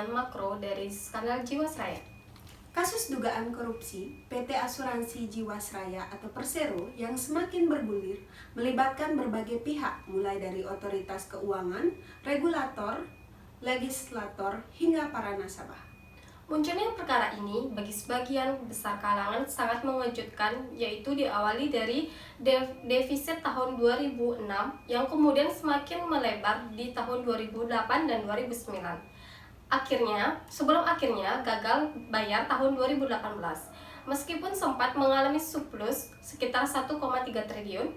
perkembangan makro dari skandal Jiwasraya. Kasus dugaan korupsi PT Asuransi Jiwasraya atau Persero yang semakin bergulir melibatkan berbagai pihak mulai dari otoritas keuangan, regulator, legislator, hingga para nasabah. Munculnya perkara ini bagi sebagian besar kalangan sangat mengejutkan, yaitu diawali dari defisit tahun 2006 yang kemudian semakin melebar di tahun 2008 dan 2009. Sebelum akhirnya gagal bayar tahun 2018. Meskipun sempat mengalami surplus sekitar 1,3 triliun,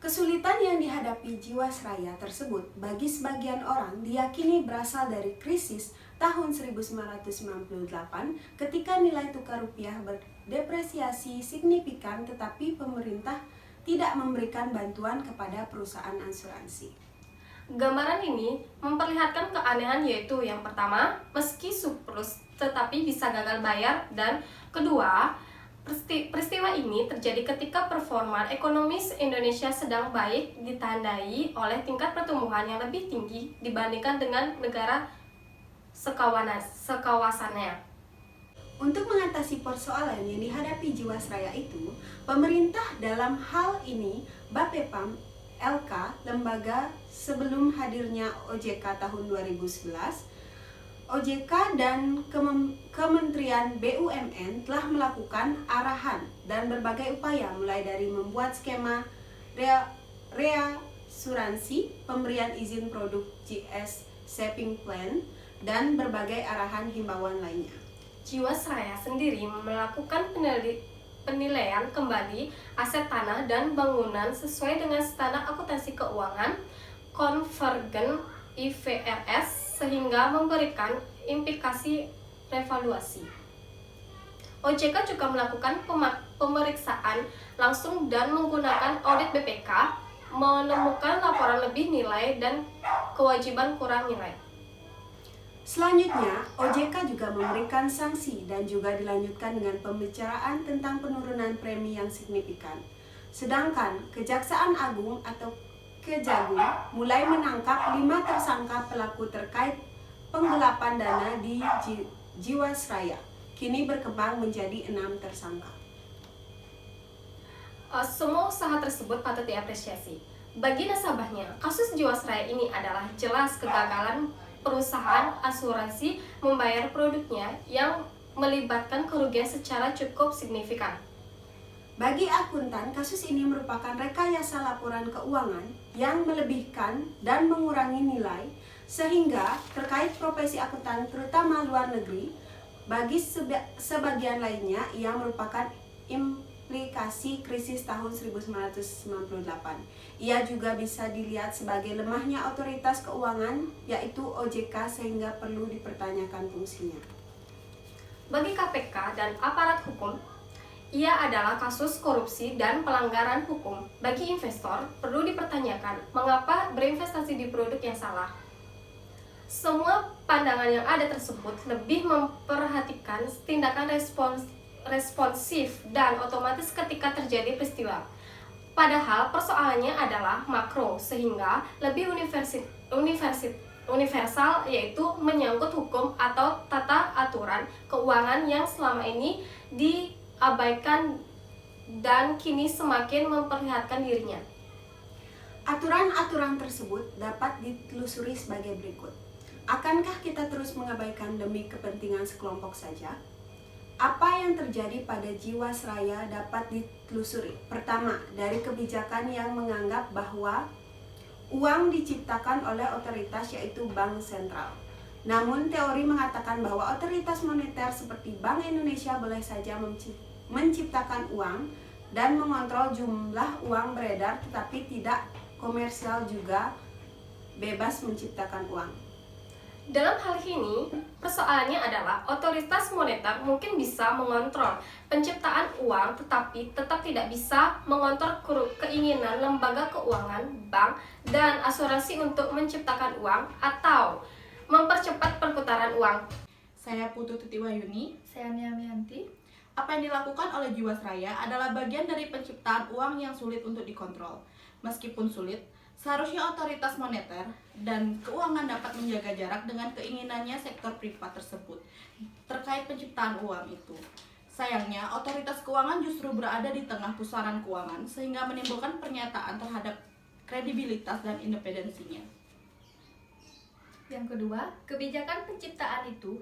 kesulitan yang dihadapi Jiwasraya tersebut bagi sebagian orang diyakini berasal dari krisis tahun 1998 ketika nilai tukar rupiah berdepresiasi signifikan tetapi pemerintah tidak memberikan bantuan kepada perusahaan asuransi. gambaran ini memperlihatkan keanehan, yaitu yang pertama, meski surplus tetapi bisa gagal bayar, dan kedua, peristiwa ini terjadi ketika performa ekonomis Indonesia sedang baik, ditandai oleh tingkat pertumbuhan yang lebih tinggi dibandingkan dengan negara sekawasannya. Untuk mengatasi persoalan yang dihadapi Jiwasraya itu, pemerintah dalam hal ini Bapepam LK, lembaga sebelum hadirnya OJK tahun 2011, OJK dan Kementerian BUMN telah melakukan arahan dan berbagai upaya mulai dari membuat skema reasuransi, pemberian izin produk GS Saving Plan, dan berbagai arahan himbauan lainnya. Jiwasraya sendiri melakukan penilaian kembali aset tanah dan bangunan sesuai dengan standar akuntansi keuangan konvergen IFRS sehingga memberikan implikasi revaluasi. OJK juga melakukan pemeriksaan langsung dan menggunakan audit BPK, menemukan laporan lebih nilai dan kewajiban kurang nilai. Selanjutnya, OJK juga memberikan sanksi dan juga dilanjutkan dengan pembicaraan tentang penurunan premi yang signifikan. Sedangkan Kejaksaan Agung atau Kejagung mulai menangkap 5 tersangka pelaku terkait penggelapan dana di Jiwasraya. Kini berkembang menjadi 6 tersangka. Semua usaha tersebut patut diapresiasi. Bagi nasabahnya, kasus Jiwasraya ini adalah jelas kegagalan perusahaan asuransi membayar produknya yang melibatkan kerugian secara cukup signifikan. Bagi akuntan, kasus ini merupakan rekayasa laporan keuangan yang melebihkan dan mengurangi nilai, sehingga terkait profesi akuntan terutama luar negeri, bagi sebagian lainnya yang merupakan implikasi krisis tahun 1998. Ia juga bisa dilihat sebagai lemahnya otoritas keuangan, yaitu OJK, sehingga perlu dipertanyakan fungsinya. Bagi KPK dan aparat hukum, ia adalah kasus korupsi dan pelanggaran hukum. Bagi investor, perlu dipertanyakan mengapa berinvestasi di produk yang salah. Semua pandangan yang ada tersebut lebih memperhatikan tindakan responsif dan otomatis ketika terjadi peristiwa. Padahal persoalannya adalah makro, sehingga lebih universal, yaitu menyangkut hukum atau tata aturan keuangan yang selama ini diabaikan dan kini semakin memperlihatkan dirinya. Aturan-aturan tersebut dapat ditelusuri sebagai berikut. Akankah kita terus mengabaikan demi kepentingan sekelompok saja? Apa yang terjadi pada Jiwasraya dapat ditelusuri. Pertama, dari kebijakan yang menganggap bahwa uang diciptakan oleh otoritas, yaitu Bank Sentral. Namun teori mengatakan bahwa otoritas moneter seperti Bank Indonesia boleh saja menciptakan uang dan mengontrol jumlah uang beredar, tetapi tidak komersial juga bebas menciptakan uang. Dalam hal ini, persoalannya adalah otoritas moneter mungkin bisa mengontrol penciptaan uang, tetapi tetap tidak bisa mengontrol keinginan lembaga keuangan, bank, dan asuransi untuk menciptakan uang atau mempercepat perputaran uang. Saya Putu Titiwayuni. Saya Nia Mianti. Apa yang dilakukan oleh Jiwasraya adalah bagian dari penciptaan uang yang sulit untuk dikontrol. Meskipun sulit, Seharusnya otoritas moneter dan keuangan dapat menjaga jarak dengan keinginannya sektor privat tersebut terkait penciptaan uang itu. Sayangnya, otoritas keuangan justru berada di tengah pusaran keuangan sehingga menimbulkan pernyataan terhadap kredibilitas dan independensinya. Yang kedua, kebijakan penciptaan itu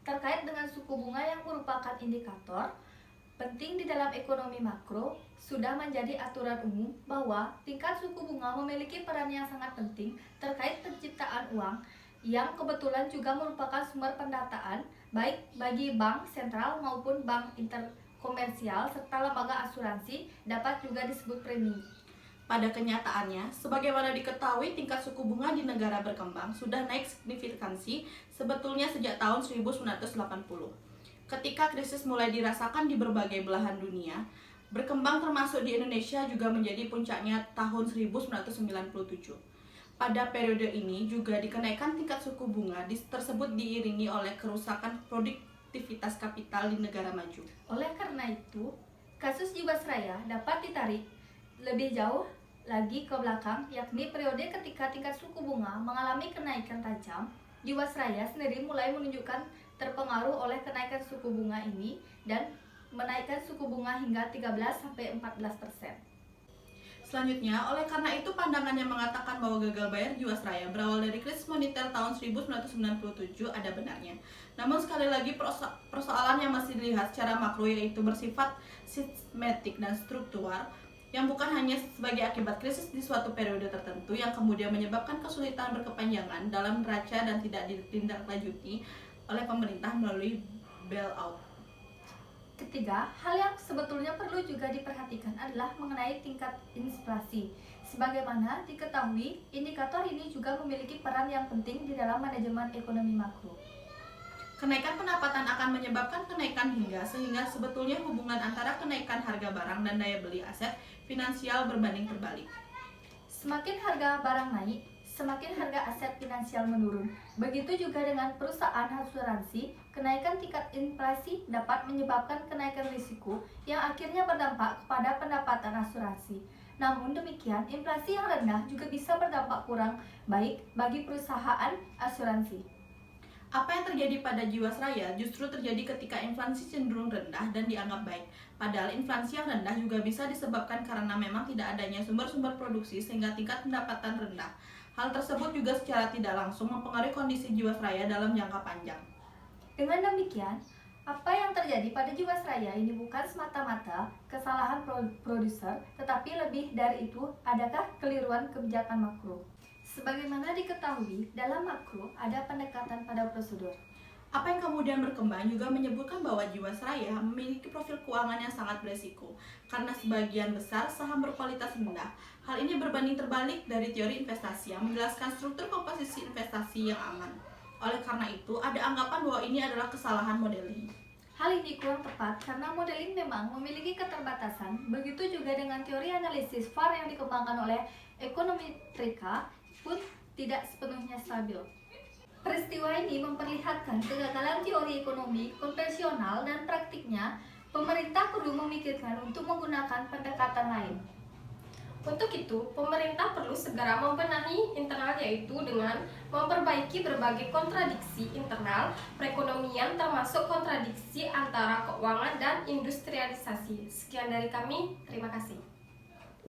terkait dengan suku bunga yang merupakan indikator penting di dalam ekonomi makro sudah menjadi aturan umum bahwa tingkat suku bunga memiliki peran yang sangat penting terkait penciptaan uang yang kebetulan juga merupakan sumber pendataan baik bagi bank sentral maupun bank interkomersial serta lembaga asuransi dapat juga disebut premi. Pada kenyataannya, sebagaimana diketahui tingkat suku bunga di negara berkembang sudah naik signifikansi sebetulnya sejak tahun 1980. Ketika krisis mulai dirasakan di berbagai belahan dunia, berkembang termasuk di Indonesia juga menjadi puncaknya tahun 1997. Pada periode ini juga dikenaikan tingkat suku bunga tersebut diiringi oleh kerusakan produktivitas kapital di negara maju. Oleh karena itu, kasus Jiwasraya dapat ditarik lebih jauh lagi ke belakang, yakni periode ketika tingkat suku bunga mengalami kenaikan tajam. Jiwasraya sendiri mulai menunjukkan terpengaruh oleh kenaikan suku bunga ini dan menaikkan suku bunga hingga 13-14%. Selanjutnya, oleh karena itu pandangan yang mengatakan bahwa gagal bayar Jiwasraya berawal dari krisis moneter tahun 1997 ada benarnya. Namun sekali lagi persoalan yang masih dilihat secara makro yaitu bersifat sistematik dan struktural yang bukan hanya sebagai akibat krisis di suatu periode tertentu yang kemudian menyebabkan kesulitan berkepanjangan dalam neraca dan tidak ditindaklanjuti oleh pemerintah melalui bailout. Ketiga, hal yang sebetulnya perlu juga diperhatikan adalah mengenai tingkat inflasi. Sebagaimana diketahui, indikator ini juga memiliki peran yang penting di dalam manajemen ekonomi makro. Kenaikan pendapatan akan menyebabkan kenaikan sehingga sebetulnya hubungan antara kenaikan harga barang dan daya beli aset finansial berbanding terbalik. Semakin harga barang naik, semakin harga aset finansial menurun. Begitu juga dengan perusahaan asuransi, kenaikan tingkat inflasi dapat menyebabkan kenaikan risiko yang akhirnya berdampak kepada pendapatan asuransi. Namun demikian, inflasi yang rendah juga bisa berdampak kurang baik bagi perusahaan asuransi. Apa yang terjadi pada Jiwasraya justru terjadi ketika inflasi cenderung rendah dan dianggap baik. Padahal inflasi yang rendah juga bisa disebabkan karena memang tidak adanya sumber-sumber produksi sehingga tingkat pendapatan rendah. Hal tersebut juga secara tidak langsung mempengaruhi kondisi Jiwasraya dalam jangka panjang. Dengan demikian, apa yang terjadi pada Jiwasraya ini bukan semata-mata kesalahan produser, tetapi lebih dari itu adakah keliruan kebijakan makro. Sebagaimana diketahui, dalam makro ada pendekatan pada prosedur. Apa yang kemudian berkembang juga menyebutkan bahwa Jiwasraya memiliki profil keuangan yang sangat beresiko karena sebagian besar saham berkualitas rendah. Hal ini berbanding terbalik dari teori investasi yang menjelaskan struktur komposisi investasi yang aman. Oleh karena itu, ada anggapan bahwa ini adalah kesalahan modeling. Hal ini kurang tepat karena modeling memang memiliki keterbatasan. Begitu juga dengan teori analisis VAR yang dikembangkan oleh ekonometrika pun tidak sepenuhnya stabil. Peristiwa ini memperlihatkan kegagalan teori ekonomi konvensional dan praktiknya pemerintah perlu memikirkan untuk menggunakan pendekatan lain. Untuk itu, pemerintah perlu segera membenahi internal yaitu dengan memperbaiki berbagai kontradiksi internal perekonomian termasuk kontradiksi antara keuangan dan industrialisasi. Sekian dari kami, terima kasih.